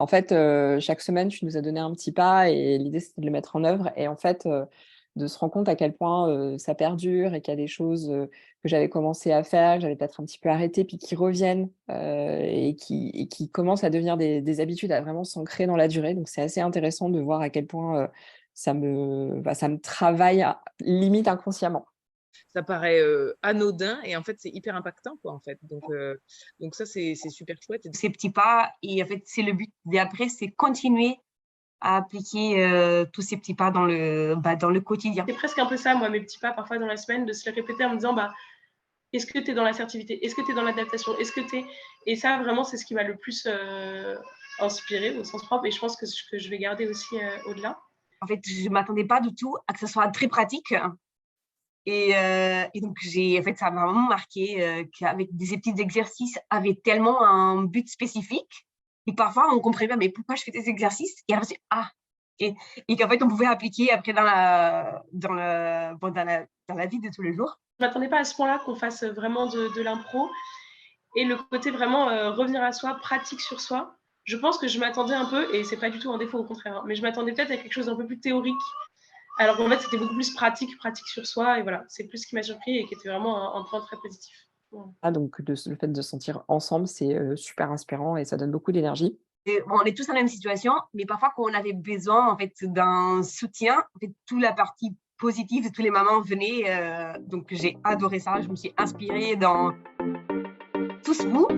En fait, chaque semaine, tu nous as donné un petit pas et l'idée, c'était de le mettre en œuvre et en fait, de se rendre compte à quel point, ça perdure et qu'il y a des choses, que j'avais commencé à faire, que j'avais peut-être un petit peu arrêté, puis qui reviennent, et qui commencent à devenir des habitudes, à vraiment s'ancrer dans la durée. Donc c'est assez intéressant de voir à quel point, ça me travaille à limite inconsciemment. Ça paraît anodin et en fait, c'est hyper impactant, quoi, en fait. Donc ça, c'est super chouette. Ces petits pas et en fait, c'est le but. Et après, c'est continuer à appliquer tous ces petits pas dans le quotidien. C'est presque un peu ça, moi, mes petits pas parfois dans la semaine, de se les répéter en me disant, bah, est-ce que tu es dans l'assertivité? Est-ce que tu es dans l'adaptation? Est-ce que tu es... Et ça, vraiment, c'est ce qui m'a le plus inspiré au sens propre. Et je pense que je vais garder aussi au-delà. En fait, je ne m'attendais pas du tout à que ce soit très pratique. Et donc, en fait, ça m'a vraiment marqué qu'avec des petits exercices, avait tellement un but spécifique. Et parfois, on ne comprenait pas, mais pourquoi je fais des exercices? Et alors, ah! Et qu'en fait, on pouvait appliquer après dans la vie de tous les jours. Je ne m'attendais pas à ce point-là qu'on fasse vraiment de l'impro. Et le côté vraiment revenir à soi, pratique sur soi. Je pense que je m'attendais un peu, et c'est pas du tout un défaut, au contraire, hein, mais je m'attendais peut-être à quelque chose d'un peu plus théorique. Alors qu'en fait, c'était beaucoup plus pratique sur soi. Et voilà, c'est plus ce qui m'a surpris et qui était vraiment un point très positif. Ouais. Ah donc le fait de se sentir ensemble, c'est, super inspirant et ça donne beaucoup d'énergie. Et bon, on est tous dans la même situation, mais parfois, quand on avait besoin en fait, d'un soutien, en fait, toute la partie positive de tous les mamans venaient. Donc, j'ai adoré ça. Je me suis inspirée dans tous vous.